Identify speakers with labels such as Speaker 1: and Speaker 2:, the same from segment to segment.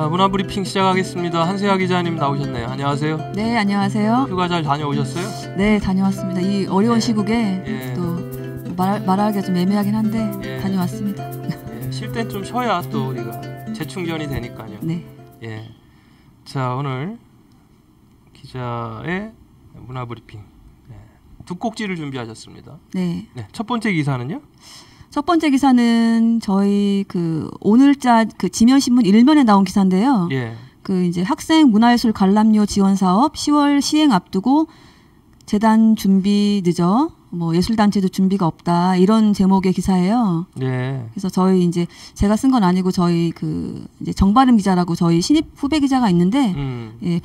Speaker 1: 자, 문화브리핑 시작하겠습니다. 한세아 기자님 나오셨네요. 안녕하세요.
Speaker 2: 네, 안녕하세요.
Speaker 1: 휴가 잘 다녀오셨어요?
Speaker 2: 네, 다녀왔습니다. 이 어려운 시국에 또 말하기가 좀 애매하긴 한데 다녀왔습니다.
Speaker 1: 쉴 땐 좀 쉬어야 또 우리가 재충전이 되니까요.
Speaker 2: 네.
Speaker 1: 자, 오늘 기자의 문화브리핑 두 꼭지를 준비하셨습니다.
Speaker 2: 네.
Speaker 1: 첫 번째 기사는요?
Speaker 2: 첫 번째 기사는 저희 오늘자 지면 신문 1면에 나온 기사인데요. 이제 학생 문화예술 관람료 지원 사업 10월 시행 앞두고 재단 준비 늦어 예술단체도 준비가 없다 이런 제목의 기사예요. 그래서 저희 이제 제가 쓴 건 아니고 저희 이제 정바름 기자라고 저희 신입 후배 기자가 있는데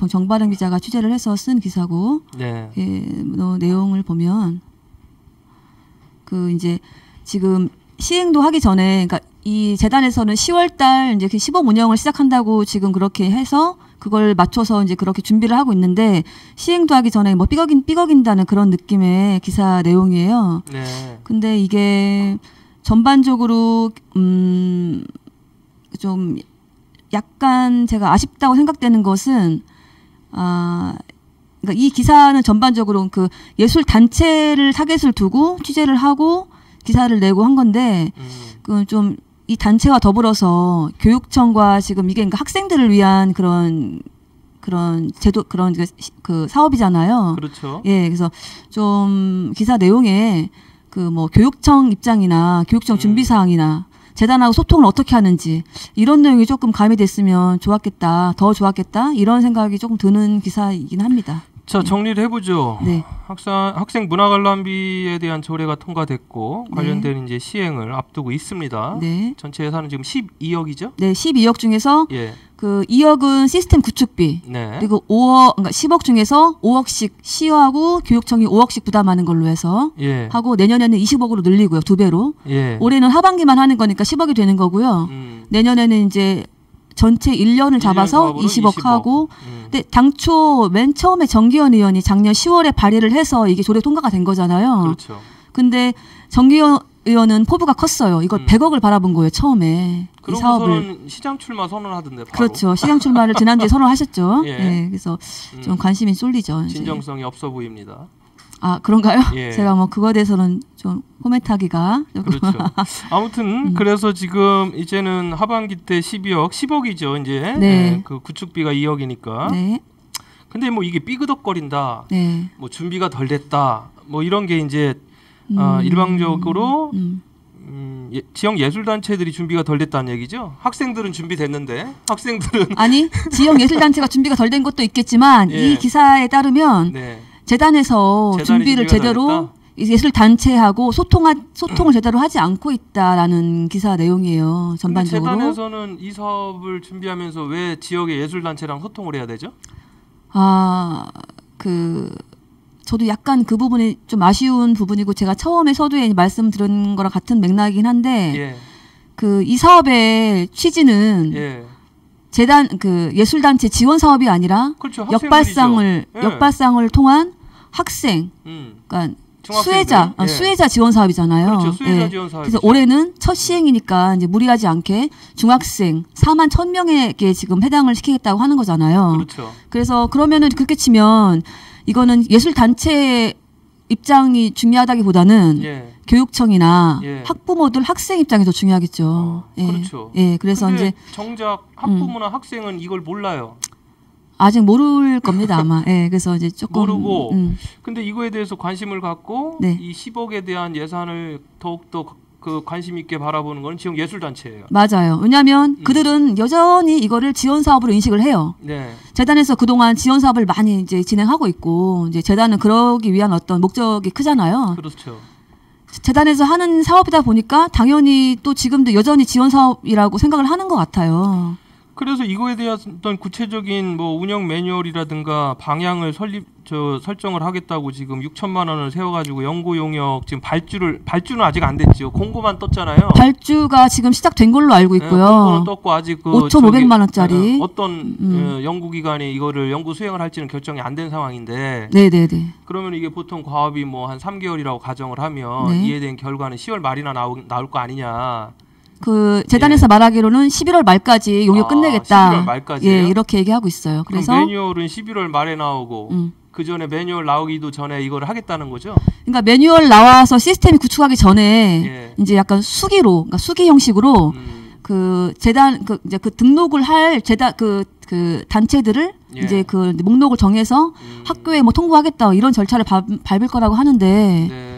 Speaker 2: 정바름 기자가 취재를 해서 쓴 기사고 내용을 보면 이제 지금 시행도 하기 전에 그러니까 이 재단에서는 10월달 이제 시범 운영을 시작한다고 지금 그렇게 해서 그걸 맞춰서 이제 그렇게 준비를 하고 있는데 시행도 하기 전에 삐걱인다는 그런 느낌의 기사 내용이에요. 근데 이게 전반적으로 좀 약간 제가 아쉽다고 생각되는 것은 그러니까 이 기사는 전반적으로 예술 단체를 타겟을 두고 취재를 하고 기사를 내고 한 건데 좀 이 단체와 더불어서 교육청과 지금 이게 그러니까 학생들을 위한 그런 제도 그런 사업이잖아요.
Speaker 1: 그렇죠.
Speaker 2: 그래서 좀 기사 내용에 교육청 입장이나 교육청 준비 사항이나 재단하고 소통을 어떻게 하는지 이런 내용이 조금 가미됐으면 좋았겠다, 더 좋았겠다 이런 생각이 조금 드는 기사이긴 합니다.
Speaker 1: 자, 정리를 해보죠. 학생 문화관람비에 대한 조례가 통과됐고 관련된 이제 시행을 앞두고 있습니다. 전체 예산은 지금 12억이죠?
Speaker 2: 네, 12억 중에서 2억은 시스템 구축비, 그리고 5억, 그러니까 10억 중에서 5억씩 시하고 교육청이 5억씩 부담하는 걸로 해서 하고 내년에는 20억으로 늘리고요, 2배로. 올해는 하반기만 하는 거니까 10억이 되는 거고요. 내년에는 이제 전체 1년을 잡아서 20억 하고 근데 당초 맨 처음에 정기현 의원이 작년 10월에 발의를 해서 이게 조례 통과가 된 거잖아요.
Speaker 1: 그렇죠.
Speaker 2: 근데 정기현 의원은 포부가 컸어요. 이걸 100억을 바라본 거예요, 처음에. 이 사업을.
Speaker 1: 시장 출마 선언하던데 바로.
Speaker 2: 그렇죠. 시장 출마를 지난주에 선언하셨죠. 그래서 좀 관심이 쏠리죠.
Speaker 1: 진정성이 없어 보입니다.
Speaker 2: 아, 그런가요? 제가 그거에 대해서는 좀 코멘트하기가
Speaker 1: 그렇죠. 아무튼 그래서 지금 이제는 하반기 때 10억이죠. 이제 그 구축비가 2억이니까. 근데 이게 삐그덕거린다. 준비가 덜 됐다. 이런 게 이제 일방적으로 지역 예술단체들이 준비가 덜 됐다는 얘기죠. 학생들은 준비됐는데
Speaker 2: 아니, 지역 예술단체가 준비가 덜 된 것도 있겠지만 이 기사에 따르면 재단에서 준비를 제대로 예술단체하고 소통을 제대로 하지 않고 있다라는 기사 내용이에요. 전반적으로.
Speaker 1: 재단에서는 이 사업을 준비하면서 왜 지역의 예술단체랑 소통을 해야 되죠?
Speaker 2: 저도 약간 그 부분이 좀 아쉬운 부분이고 제가 처음에 서두에 말씀드린 거랑 같은 맥락이긴 한데 이 사업의 취지는 재단 예술단체 지원 사업이 아니라
Speaker 1: 그렇죠,
Speaker 2: 역발상을 통한 학생, 그러니까 수혜자 지원 사업이잖아요.
Speaker 1: 그렇죠, 수혜자 지원 사업.
Speaker 2: 그래서 올해는 첫 시행이니까 이제 무리하지 않게 중학생 4만 1,000명에게 지금 해당을 시키겠다고 하는 거잖아요.
Speaker 1: 그렇죠.
Speaker 2: 그래서 그러면은 그렇게 치면 이거는 예술 단체 입장이 중요하다기보다는 교육청이나 학부모들 학생 입장이 더 중요하겠죠.
Speaker 1: 그렇죠.
Speaker 2: 그래서 이제
Speaker 1: 정작 학부모나 학생은 이걸 몰라요.
Speaker 2: 아직 모를 겁니다, 아마. 그래서 이제 조금
Speaker 1: 모르고. 근데 이거에 대해서 관심을 갖고 이 10억에 대한 예산을 더욱더 관심 있게 바라보는 건 지역 예술단체예요.
Speaker 2: 맞아요. 왜냐하면 그들은 여전히 이거를 지원 사업으로 인식을 해요. 재단에서 그동안 지원 사업을 많이 이제 진행하고 있고 이제 재단은 그러기 위한 어떤 목적이 크잖아요.
Speaker 1: 그렇죠.
Speaker 2: 재단에서 하는 사업이다 보니까 당연히 또 지금도 여전히 지원 사업이라고 생각을 하는 것 같아요.
Speaker 1: 그래서 이거에 대한 어떤 구체적인 운영 매뉴얼이라든가 방향을 설정을 하겠다고 지금 6천만 원을 세워가지고 연구 용역 지금 발주는 아직 안 됐죠. 공고만 떴잖아요.
Speaker 2: 발주가 지금 시작된 걸로 알고 있고요.
Speaker 1: 공고는 떴고 아직
Speaker 2: 5,500만 원짜리
Speaker 1: 어떤 연구기관이 이거를 연구 수행을 할지는 결정이 안 된 상황인데. 그러면 이게 보통 과업이 한 3개월이라고 가정을 하면 이에 대한 결과는 10월 말이나 나올 거 아니냐.
Speaker 2: 그 재단에서 말하기로는 11월 말까지 용역 끝내겠다.
Speaker 1: 11월 말까지요?
Speaker 2: 예, 이렇게 얘기하고 있어요. 그래서
Speaker 1: 매뉴얼은 11월 말에 나오고 그 전에 매뉴얼 나오기도 전에 이걸 하겠다는 거죠?
Speaker 2: 그러니까 매뉴얼 나와서 시스템이 구축하기 전에 이제 약간 수기로, 그러니까 수기 형식으로 그 재단 이제 그 등록을 할 재단 그 단체들을 이제 그 목록을 정해서 학교에 뭐 통보하겠다 이런 절차를 밟을 거라고 하는데.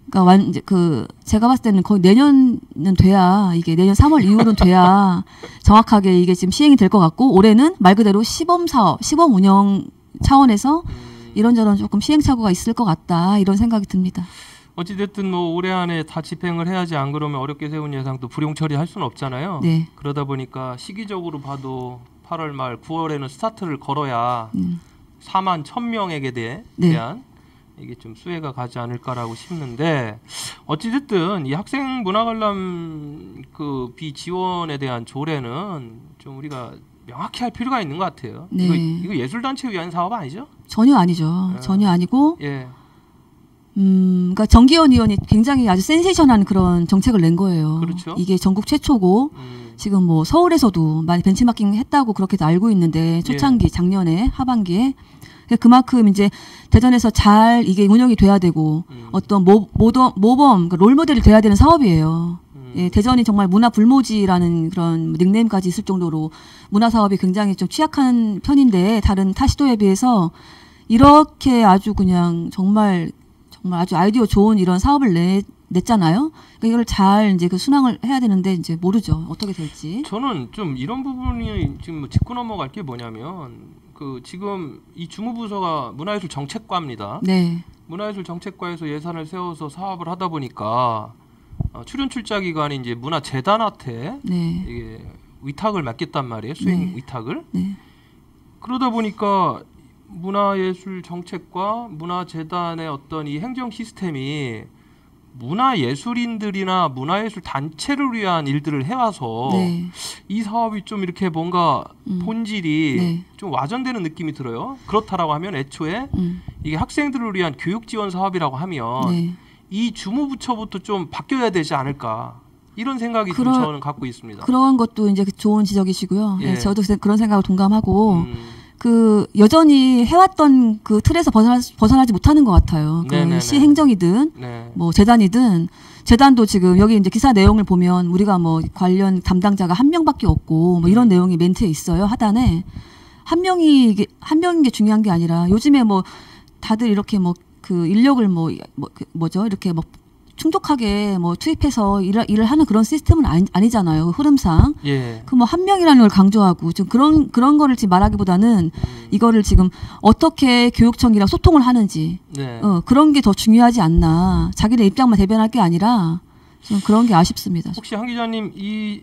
Speaker 2: 그러니까 이제 그 제가 봤을 때는 거의 내년은 돼야 이게 내년 3월 이후로는 돼야 정확하게 이게 지금 시행이 될 것 같고 올해는 말 그대로 시범 사업, 시범 운영 차원에서 이런저런 조금 시행착오가 있을 것 같다 이런 생각이 듭니다.
Speaker 1: 어찌됐든 뭐 올해 안에 다 집행을 해야지 안 그러면 어렵게 세운 예상도 불용 처리할 수는 없잖아요.
Speaker 2: 네.
Speaker 1: 그러다 보니까 시기적으로 봐도 8월 말 9월에는 스타트를 걸어야 4만 1,000명에게 대한 이게 좀 수혜가 가지 않을까라고 싶는데 어찌됐든 이 학생 문화관람 그 비지원에 대한 조례는 좀 우리가 명확히 할 필요가 있는 것 같아요.
Speaker 2: 네.
Speaker 1: 이거 예술단체 위한 사업 아니죠?
Speaker 2: 전혀 아니죠. 전혀 아니고 그러니까 정기현 의원이 굉장히 아주 센세이션한 그런 정책을 낸 거예요.
Speaker 1: 그렇죠.
Speaker 2: 이게 전국 최초고 지금 뭐 서울에서도 많이 벤치마킹 했다고 그렇게 알고 있는데 초창기 작년에 하반기에 그만큼 이제 대전에서 잘 이게 운영이 돼야 되고 어떤 모범 그러니까 롤모델이 돼야 되는 사업이에요. 예, 대전이 정말 문화 불모지라는 그런 닉네임까지 있을 정도로 문화 사업이 굉장히 좀 취약한 편인데 다른 타 시도에 비해서 이렇게 아주 그냥 정말 아주 아이디어 좋은 이런 사업을 냈잖아요. 그러니까 이걸 잘 이제 그 순항을 해야 되는데 이제 모르죠. 어떻게 될지.
Speaker 1: 저는 좀 이런 부분이 지금 짚고 넘어갈 게 뭐냐면 그 지금 이 주무부서가 문화예술 정책과입니다.
Speaker 2: 네.
Speaker 1: 문화예술 정책과에서 예산을 세워서 사업을 하다 보니까 출연 출자 기관이 이제 문화재단한테 이게 위탁을 맡겼단 말이에요. 수행 위탁을. 그러다 보니까 문화예술 정책과 문화재단의 어떤 이 행정 시스템이 문화예술인들이나 문화예술 단체를 위한 일들을 해와서 이 사업이 좀 이렇게 뭔가 본질이 좀 와전되는 느낌이 들어요. 그렇다라고 하면 애초에 이게 학생들을 위한 교육 지원 사업이라고 하면 이 주무부처부터 좀 바뀌어야 되지 않을까 이런 생각이 좀 저는 갖고 있습니다.
Speaker 2: 그런 것도 이제 좋은 지적이시고요. 저도 그런 생각을 동감하고 그 여전히 해왔던 그 틀에서 벗어나지 못하는 것 같아요. 그 시행정이든 뭐 재단이든 재단도 지금 여기 이제 기사 내용을 보면 우리가 뭐 관련 담당자가 한 명밖에 없고 뭐 이런 내용이 멘트에 있어요. 하단에 한 명인 게 중요한 게 아니라 요즘에 뭐 다들 이렇게 뭐 그 인력을 뭐죠 이렇게 뭐 충족하게 뭐 투입해서 일을 하는 그런 시스템은 아니잖아요. 흐름상. 그 뭐 한 명이라는 걸 강조하고 좀 그런 거를 지금 말하기보다는 이거를 지금 어떻게 교육청이랑 소통을 하는지 그런 게 더 중요하지 않나. 자기네 입장만 대변할 게 아니라 좀 그런 게 아쉽습니다.
Speaker 1: 혹시 한 기자님 이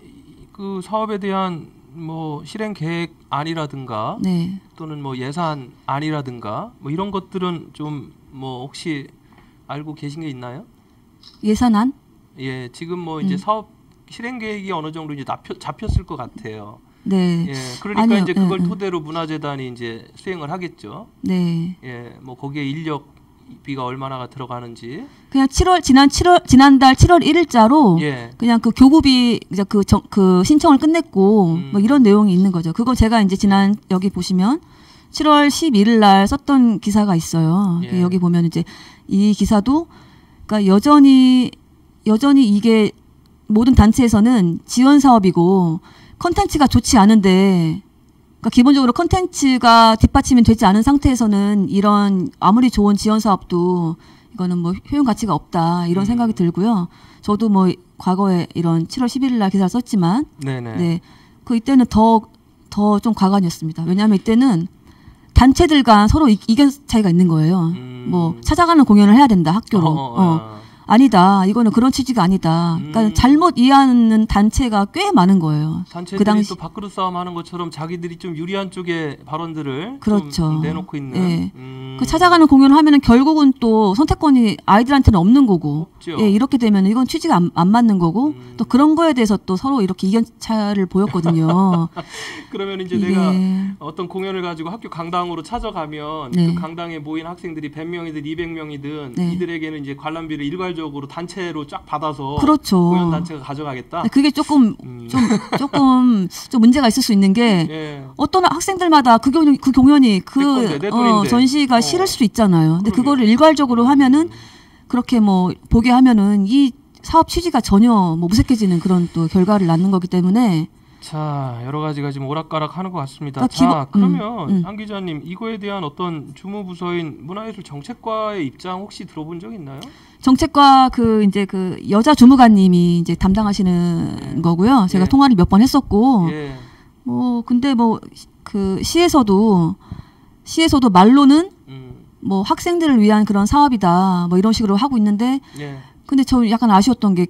Speaker 1: 그 사업에 대한 뭐 실행 계획안이라든가 또는 뭐 예산안이라든가 뭐 이런 것들은 좀 뭐 혹시 알고 계신 게 있나요?
Speaker 2: 예산안?
Speaker 1: 예, 지금 뭐 이제 사업 실행 계획이 어느 정도 이제 잡혔을 것 같아요.
Speaker 2: 네.
Speaker 1: 예, 그러니까 아니요, 이제 그걸 토대로 문화재단이 이제 수행을 하겠죠.
Speaker 2: 네.
Speaker 1: 예, 뭐 거기에 인력비가 얼마나가 들어가는지.
Speaker 2: 그냥 지난달 7월 1일자로 그냥 그 교부비 이제 그 신청을 끝냈고 뭐 이런 내용이 있는 거죠. 그거 제가 이제 여기 보시면 7월 11일 날 썼던 기사가 있어요. 여기 보면 이제 이 기사도 그러니까 여전히 이게 모든 단체에서는 지원 사업이고 컨텐츠가 좋지 않은데 그러니까 기본적으로 컨텐츠가 뒷받침이 되지 않은 상태에서는 이런 아무리 좋은 지원 사업도 이거는 뭐 효용 가치가 없다 이런 생각이 들고요. 저도 뭐 과거에 이런 7월 11일 날 기사를 썼지만 그 이때는 더 좀 과간이었습니다. 왜냐하면 이때는 단체들 간 서로 이견 차이가 있는 거예요. 뭐 찾아가는 공연을 해야 된다 학교로. 아니다. 이거는 그런 취지가 아니다. 그러니까 잘못 이해하는 단체가 꽤 많은 거예요.
Speaker 1: 단체들이 그 당시 또 밥그릇 싸움하는 것처럼 자기들이 좀 유리한 쪽의 발언들을 좀 내놓고 있는.
Speaker 2: 그 찾아가는 공연을 하면은 결국은 또 선택권이 아이들한테는 없는 거고.
Speaker 1: 없죠.
Speaker 2: 예, 이렇게 되면 이건 취지가 안 맞는 거고 또 그런 거에 대해서 또 서로 이렇게 이견차를 보였거든요.
Speaker 1: 그러면 이제 내가 어떤 공연을 가지고 학교 강당으로 찾아가면 그 강당에 모인 학생들이 100명이든 200명이든 이들에게는 이제 관람비를 일괄적으로 단체로 쫙 받아서
Speaker 2: 그렇죠.
Speaker 1: 공연 단체가 가져가겠다.
Speaker 2: 그게 조금 좀 문제가 있을 수 있는 게 어떤 학생들마다 그 공연이 내 돈인데. 전시가 싫을 수 있잖아요. 근데 그거를 일괄적으로 하면은 그렇게 뭐 보게 하면은 이 사업 취지가 전혀 뭐 무색해지는 그런 또 결과를 낳는 거기 때문에
Speaker 1: 자 여러 가지가 지금 오락가락하는 것 같습니다. 자 그러면 한 기자님 이거에 대한 어떤 주무부서인 문화예술 정책과의 입장 혹시 들어본 적 있나요?
Speaker 2: 정책과 그 이제 그 여자 주무관님이 이제 담당하시는 거고요. 제가 통화를 몇 번 했었고 뭐 근데 뭐 그 시에서도 말로는 뭐 학생들을 위한 그런 사업이다 뭐 이런 식으로 하고 있는데 근데 저 약간 아쉬웠던 게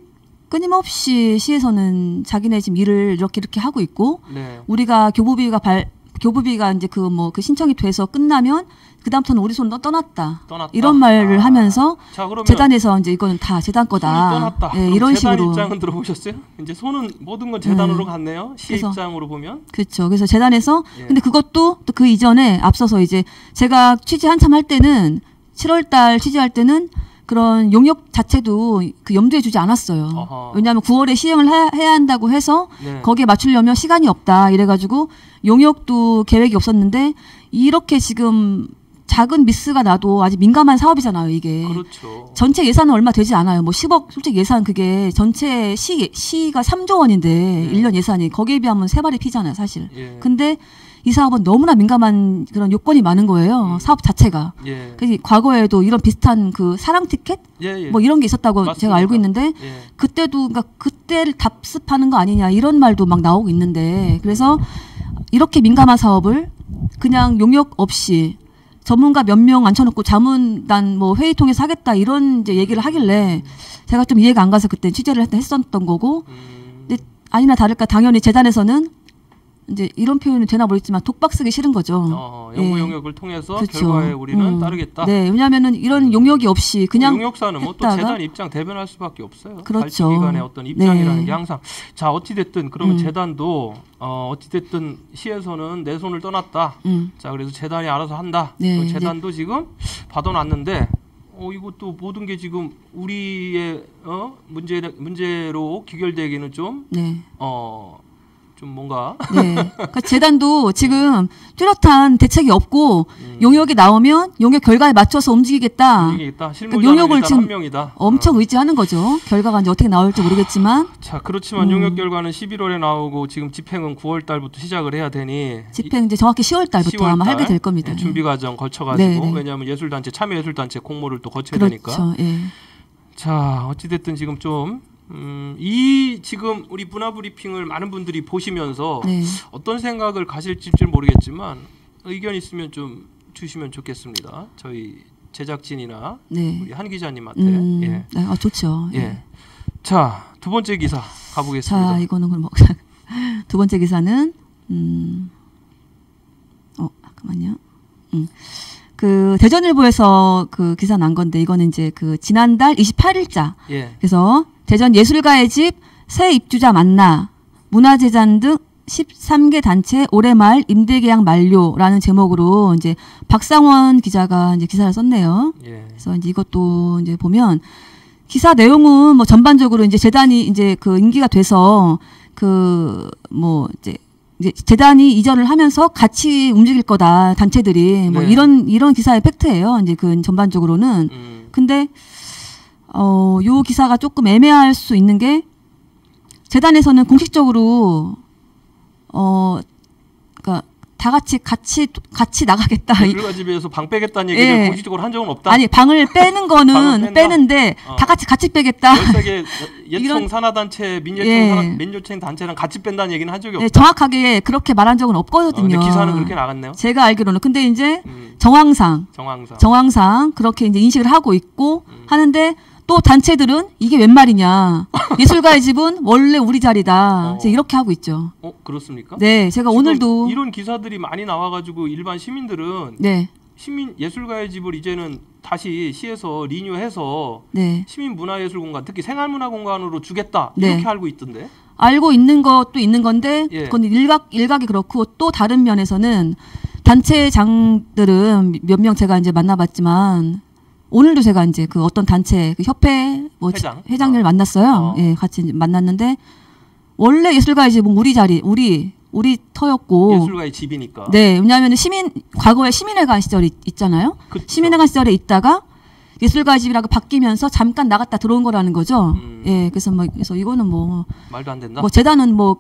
Speaker 2: 끊임없이 시에서는 자기네 지금 일을 이렇게 하고 있고 우리가 교부비가 이제 그 신청이 돼서 끝나면 그다음부터는 우리 손 떠났다. 이런 말을 하면서 재단에서 이제 이거는 다 재단 거다.
Speaker 1: 떠났다.
Speaker 2: 예, 이런
Speaker 1: 재단
Speaker 2: 식으로.
Speaker 1: 입장은 들어보셨어요? 이제 손은 모든 건 재단으로 갔네요. 시 입장으로 보면.
Speaker 2: 그렇죠. 그래서 재단에서 근데 그것도 또 그 이전에 앞서서 이제 제가 취재 한참 할 때는 7월달 취재할 때는 그런 용역 자체도 그 염두에 두지 않았어요. 왜냐하면 9월에 시행을 해야 한다고 해서 거기에 맞추려면 시간이 없다. 이래가지고 용역도 계획이 없었는데 이렇게 지금 작은 미스가 나도 아직 민감한 사업이잖아요, 이게.
Speaker 1: 그렇죠.
Speaker 2: 전체 예산은 얼마 되지 않아요. 뭐 10억, 솔직히 예산 그게 전체 시가 3조 원인데 1년 예산이 거기에 비하면 3발의 피잖아요, 사실. 근데 이 사업은 너무나 민감한 그런 요건이 많은 거예요. 사업 자체가. 그래서 과거에도 이런 비슷한 그 사랑 티켓? 뭐 이런 게 있었다고 맞습니다. 제가 알고 있는데 그때도 그러니까 그때를 답습하는 거 아니냐 이런 말도 막 나오고 있는데 그래서 이렇게 민감한 사업을 그냥 용역 없이 전문가 몇 명 앉혀놓고 자문단 뭐 회의 통해서 하겠다 이런 이제 얘기를 하길래 제가 좀 이해가 안 가서 그때 취재를 했었던 거고 근데 아니나 다를까 당연히 재단에서는 이제 이런 표현은 되나 모르겠지만 독박 쓰기 싫은 거죠.
Speaker 1: 연구 용역을 통해서 결과에 우리는 따르겠다.
Speaker 2: 네, 왜냐하면은 이런 용역이 없이 그냥
Speaker 1: 용역사는 뭐 또 재단 입장 대변할 수밖에 없어요.
Speaker 2: 그렇죠.
Speaker 1: 발주기관의 어떤 입장이라는 게 항상 자 어찌 됐든 그러면 재단도 어찌 됐든 시에서는 내 손을 떠났다. 자 그래서 재단이 알아서 한다. 재단도 지금 받아놨는데 이것도 모든 게 지금 우리의 문제로 귀결되기는 좀 좀 뭔가
Speaker 2: 그러니까 재단도 지금 뚜렷한 대책이 없고 용역이 나오면 용역 결과에 맞춰서 움직이겠다.
Speaker 1: 그러니까 용역을 지금
Speaker 2: 엄청 의지하는 거죠. 결과가 이제 어떻게 나올지 모르겠지만.
Speaker 1: 자 그렇지만 용역 결과는 11월에 나오고 지금 집행은 9월 달부터 시작을 해야 되니
Speaker 2: 집행 이제 정확히 10월 달부터 아마 하게 될 겁니다.
Speaker 1: 준비 과정 거쳐가지고 왜냐하면 예술단체 참여예술단체 공모를 또 거쳐야 되니까. 자 어찌 됐든 지금 좀. 이 지금 우리 문화브리핑을 많은 분들이 보시면서 어떤 생각을 가실지 모르겠지만 의견 있으면 좀 주시면 좋겠습니다. 저희 제작진이나 우리 한 기자님한테.
Speaker 2: 좋죠.
Speaker 1: 자, 두 번째 기사 가보겠습니다.
Speaker 2: 자, 이거는 그럼 두 번째 기사는 잠깐만요. 그 대전일보에서 그 기사 난 건데 이거는 이제 그 지난달 28일자. 그래서 대전 예술가의 집 새 입주자 만나 문화재단 등 13개 단체 올해 말 임대계약 만료라는 제목으로 이제 박상원 기자가 이제 기사를 썼네요. 그래서 이제 이것도 이제 보면 기사 내용은 뭐 전반적으로 이제 재단이 이제 그 임기가 돼서 그 뭐 이제 재단이 이전을 하면서 같이 움직일 거다 단체들이 뭐 이런 기사의 팩트예요. 이제 그 전반적으로는 근데 요 기사가 조금 애매할 수 있는 게 재단에서는 공식적으로 그러니까 다 같이 나가겠다.
Speaker 1: 예술가 집에서 방 빼겠다는 얘기를 공식적으로 한 적은 없다.
Speaker 2: 아니 방을 빼는 거는 빼는데 다 같이 빼겠다.
Speaker 1: 13개 예총 산하단체 민요청 단체랑 같이 뺀다는 얘기는 한 적이 없다.
Speaker 2: 정확하게 그렇게 말한 적은 없거든요.
Speaker 1: 근데 기사는 그렇게 나갔네요.
Speaker 2: 제가 알기로는 근데 이제 정황상 그렇게 이제 인식을 하고 있고 하는데. 또 단체들은 이게 웬 말이냐. 예술가의 집은 원래 우리 자리다. 이렇게 하고 있죠.
Speaker 1: 그렇습니까?
Speaker 2: 네, 제가 오늘도
Speaker 1: 이런 기사들이 많이 나와가지고 일반 시민들은 시민 예술가의 집을 이제는 다시 시에서 리뉴해서
Speaker 2: 네.
Speaker 1: 시민 문화예술공간, 특히 생활문화공간으로 주겠다 이렇게
Speaker 2: 네.
Speaker 1: 알고 있던데.
Speaker 2: 알고 있는 것도 있는 건데
Speaker 1: 예.
Speaker 2: 그건 일각이 그렇고 또 다른 면에서는 단체장들은 몇 명 제가 이제 만나봤지만 오늘도 제가 이제 그 어떤 단체 그 협회 뭐 회장님을 만났어요. 예, 같이 만났는데 원래 예술가의 집은 우리 자리 우리 터였고
Speaker 1: 예술가의 집이니까.
Speaker 2: 네, 왜냐하면 과거에 시민회관 시절이 있잖아요.
Speaker 1: 그쵸.
Speaker 2: 시민회관 시절에 있다가 예술가의 집이라고 바뀌면서 잠깐 나갔다 들어온 거라는 거죠. 예, 그래서 이거는 뭐
Speaker 1: 말도 안 된다.
Speaker 2: 뭐 재단은 뭐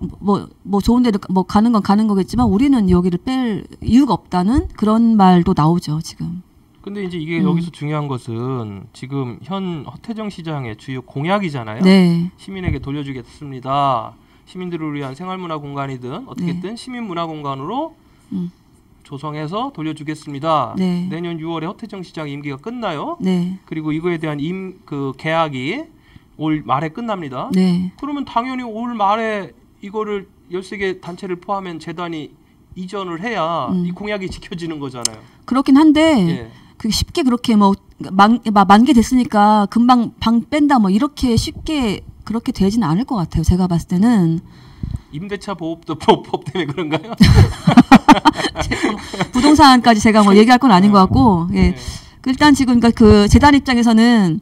Speaker 2: 좋은 데를 뭐 가는 건 가는 거겠지만 우리는 여기를 뺄 이유가 없다는 그런 말도 나오죠 지금.
Speaker 1: 근데 이제 이게 여기서 중요한 것은 지금 현 허태정 시장의 주요 공약이잖아요.
Speaker 2: 네.
Speaker 1: 시민에게 돌려주겠습니다. 시민들을 위한 생활문화 공간이든 어떻게든 네. 시민문화 공간으로 조성해서 돌려주겠습니다.
Speaker 2: 네.
Speaker 1: 내년 6월에 허태정 시장 임기가 끝나요.
Speaker 2: 네.
Speaker 1: 그리고 이거에 대한 계약이 올 말에 끝납니다.
Speaker 2: 네.
Speaker 1: 그러면 당연히 올 말에 이거를 13개 단체를 포함한 재단이 이전을 해야 이 공약이 지켜지는 거잖아요.
Speaker 2: 그렇긴 한데
Speaker 1: 예.
Speaker 2: 그게 쉽게 그렇게 만개 됐으니까 금방 방 뺀다 뭐 이렇게 쉽게 그렇게 되지는 않을 것 같아요. 제가 봤을 때는.
Speaker 1: 임대차 보호도 법 때문에 그런가요?
Speaker 2: 부동산까지 제가 뭐 얘기할 건 아닌 것 같고, 예. 일단 지금 그러니까 그 재단 입장에서는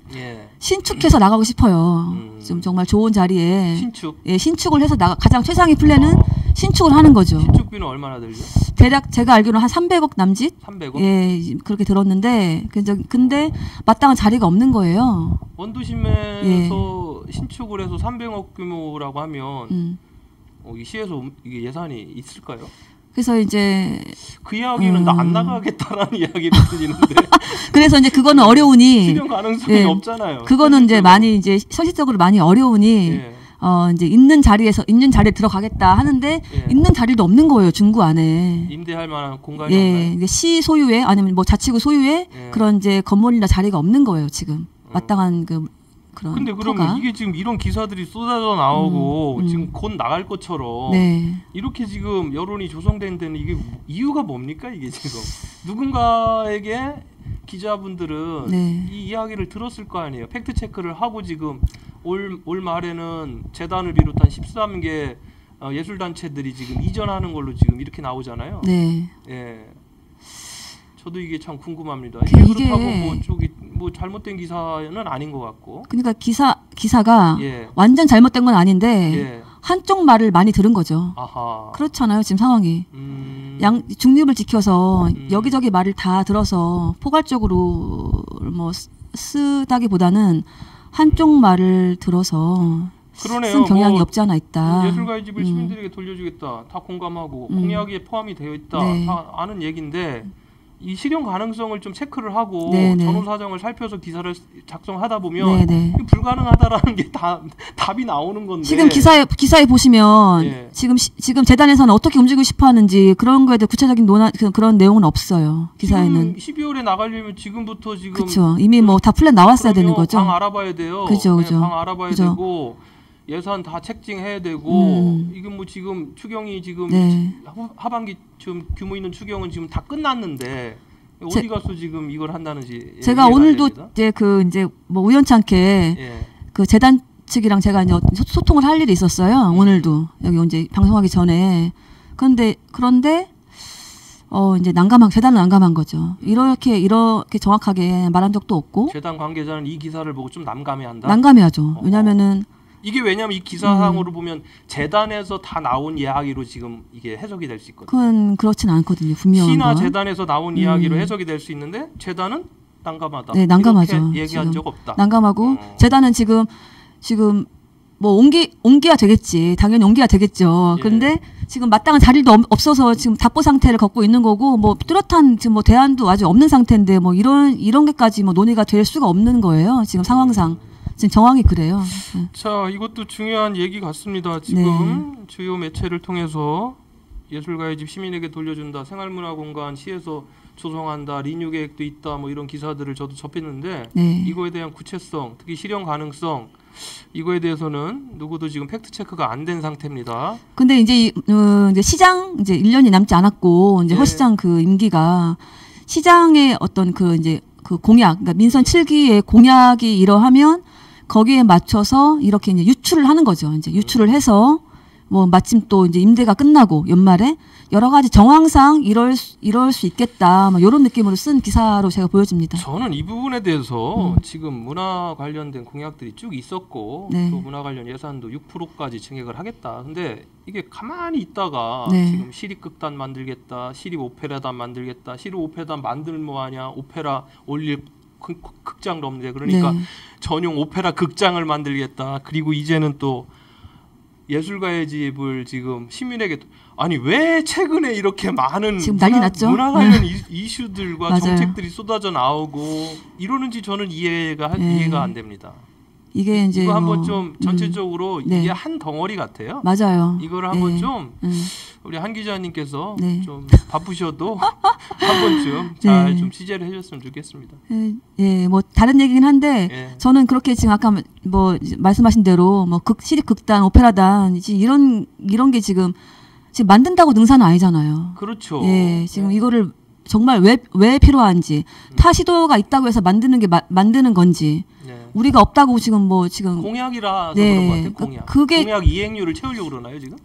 Speaker 2: 신축해서 나가고 싶어요. 좀 정말 좋은 자리에 신축을 해서 가장 최상의 플랜은 신축을 하는 거죠.
Speaker 1: 신축비는 얼마나 들죠?
Speaker 2: 대략 제가 알기로는 한 300억 남짓?
Speaker 1: 300억?
Speaker 2: 예, 그렇게 들었는데 근데 마땅한 자리가 없는 거예요.
Speaker 1: 원도심에서 신축을 해서 300억 규모라고 하면 이 시에서 이게 예산이 있을까요?
Speaker 2: 그래서 이제
Speaker 1: 그 이야기는 나 안 나가겠다라는 이야기를 들리는데.
Speaker 2: 그래서 이제 그거는 어려우니
Speaker 1: 실현 가능성이 없잖아요.
Speaker 2: 그거는 이제 많이 이제 현실적으로 많이 어려우니 이제 있는 자리에 들어가겠다 하는데 있는 자리도 없는 거예요. 중구 안에.
Speaker 1: 임대할 만한 공간이 없나요?
Speaker 2: 시 소유의 아니면 뭐 자치구 소유의 그런 이제 건물이나 자리가 없는 거예요. 지금 마땅한 그런.
Speaker 1: 근데 그러면 이게 지금 이런 기사들이 쏟아져 나오고 지금 곧 나갈 것처럼 이렇게 지금 여론이 조성된 데는 이게 이유가 뭡니까 이게 지금 누군가에게 기자분들은 이 이야기를 들었을 거 아니에요. 팩트 체크를 하고 지금 올 말에는 재단을 비롯한 13개 예술단체들이 지금 이전하는 걸로 지금 이렇게 나오잖아요.
Speaker 2: 네.
Speaker 1: 예. 저도 이게 참 궁금합니다. 이게 그렇다고 뭐 잘못된 기사는 아닌 것 같고.
Speaker 2: 그러니까 기사가 완전 잘못된 건 아닌데 한쪽 말을 많이 들은 거죠.
Speaker 1: 아하.
Speaker 2: 그렇잖아요 지금 상황이. 중립을 지켜서 여기저기 말을 다 들어서 포괄적으로 뭐 쓰다기보다는 한쪽 말을 들어서 쓴 경향이 없지 않아 있다.
Speaker 1: 예술가의 집을 시민들에게 돌려주겠다. 다 공감하고 공약에 포함이 되어 있다. 다 아는 얘기인데 이 실현 가능성을 좀 체크를 하고 전후 사정을 살펴서 기사를 작성하다 보면 불가능하다라는 게 다 답이 나오는 건데
Speaker 2: 지금 기사에 보시면 지금 재단에서는 어떻게 움직이고 싶어하는지 그런 거에 대해 구체적인 그런 내용은 없어요. 기사에는.
Speaker 1: 12월에 나가려면 지금부터
Speaker 2: 그렇죠. 이미 뭐 다 플랜 나왔어야 되는 거죠.
Speaker 1: 방 알아봐야 돼요.
Speaker 2: 그죠.
Speaker 1: 방 알아봐야 되고 예산 다 책정해야 되고 이건 뭐 지금 추경이 지금 하반기 좀 규모 있는 추경은 지금 다 끝났는데 어디 가서 지금 이걸 한다는지
Speaker 2: 제가 오늘도 이제 뭐 우연찮게 그 재단 측이랑 제가 이제 소통을 할 일이 있었어요. 오늘도 여기 이제 방송하기 전에 그런데 이제 재단은 난감한 거죠. 이렇게 정확하게 말한 적도 없고
Speaker 1: 재단 관계자는 이 기사를 보고 좀 난감해한다.
Speaker 2: 난감해하죠. 왜냐면은
Speaker 1: 왜냐면 이 기사상으로 보면 재단에서 다 나온 이야기로 지금 이게 해석이 될 수 있거든요.
Speaker 2: 그건 그렇진 않거든요. 분명한
Speaker 1: 시나 재단에서 나온 이야기로 해석이 될 수 있는데 재단은 난감하다.
Speaker 2: 네, 난감하죠.
Speaker 1: 얘기한 적 없다.
Speaker 2: 난감하고 재단은 지금 뭐 옹기가 되겠지. 당연히 옹기가 되겠죠. 그런데 지금 마땅한 자리도 없어서 지금 답보 상태를 걷고 있는 거고 뭐 뚜렷한 지금 뭐 대안도 아직 없는 상태인데 뭐 이런 게까지 뭐 논의가 될 수가 없는 거예요. 지금 상황상. 지금 정황이 그래요.
Speaker 1: 자, 이것도 중요한 얘기 같습니다. 지금 주요 매체를 통해서 예술가의 집 시민에게 돌려준다, 생활문화공간 시에서 조성한다, 리뉴 계획도 있다, 뭐 이런 기사들을 저도 접했는데 이거에 대한 구체성, 특히 실현 가능성 이거에 대해서는 누구도 지금 팩트 체크가 안 된 상태입니다.
Speaker 2: 근데 이제 시장 이제 1년이 남지 않았고 이제 허 시장 그 임기가 시장의 어떤 그 이제 그 공약, 그러니까 민선 7기의 공약이 이러하면 거기에 맞춰서 이렇게 이제 유출을 하는 거죠. 이제 유출을 해서 뭐 마침 또 이제 임대가 끝나고 연말에 여러 가지 정황상 이럴 수 있겠다. 뭐 이런 느낌으로 쓴 기사로 제가 보여집니다.
Speaker 1: 저는 이 부분에 대해서 지금 문화 관련된 공약들이 쭉 있었고 네. 또 문화 관련 예산도 6%까지 증액을 하겠다. 근데 이게 가만히 있다가 네. 지금 시립극단 만들겠다, 시립 오페라단 만들겠다, 시립 오페라단 만들면 뭐하냐, 오페라 올릴 극장도 없는데 그러니까 네. 전용 오페라 극장을 만들겠다. 그리고 이제는 또 예술가의 집을 지금 시민에게 아니 왜 최근에 이렇게 많은
Speaker 2: 지금 난리 났죠?
Speaker 1: 문화 관련 이슈들과 정책들이 쏟아져 나오고 이러는지 저는 이해가 안 됩니다.
Speaker 2: 이게 이제
Speaker 1: 이거 한번 좀 전체적으로
Speaker 2: 네.
Speaker 1: 이게 한 덩어리 같아요.
Speaker 2: 맞아요.
Speaker 1: 이거를 한번 좀 우리 한 기자님께서 좀 바쁘셔도 한 번쯤 잘 좀 취재를 해줬으면 좋겠습니다.
Speaker 2: 예, 뭐 다른 얘기긴 한데 저는 그렇게 지금 아까 뭐 말씀하신 대로 뭐 시립 극단, 오페라단 이런 게 지금 만든다고 능사는 아니잖아요.
Speaker 1: 그렇죠.
Speaker 2: 예, 지금 이거를 정말 왜 필요한지 타 시도가 있다고 해서 만드는 게 만드는 건지. 우리가 없다고 지금
Speaker 1: 공약이라서 그런 것 같아요. 공약 이행률을 채우려고 그러나요 지금?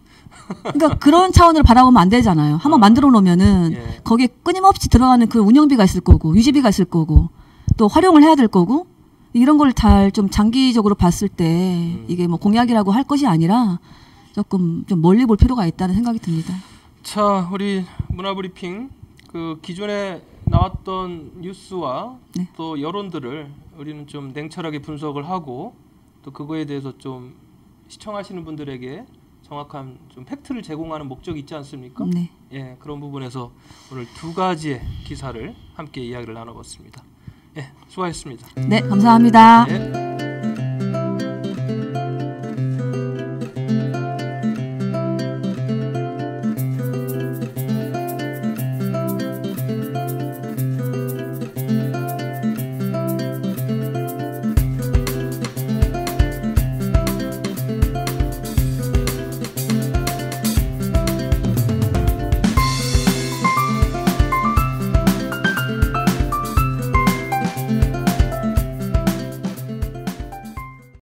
Speaker 2: 그러니까 그런 차원으로 바라보면 안 되잖아요. 한번 만들어 놓으면은 거기에 끊임없이 들어가는 그 운영비가 있을 거고 유지비가 있을 거고 또 활용을 해야 될 거고 이런 걸 잘 좀 장기적으로 봤을 때 이게 뭐 공약이라고 할 것이 아니라 조금 좀 멀리 볼 필요가 있다는 생각이 듭니다.
Speaker 1: 자, 우리 문화브리핑 그 기존에 나왔던 뉴스와 또 여론들을 우리는 좀 냉철하게 분석을 하고 또 그거에 대해서 좀 시청하시는 분들에게 정확한 좀 팩트를 제공하는 목적이 있지 않습니까?
Speaker 2: 네.
Speaker 1: 예, 그런 부분에서 오늘 두 가지의 기사를 함께 이야기를 나눠봤습니다. 예, 수고하셨습니다.
Speaker 2: 네, 감사합니다.
Speaker 1: 네.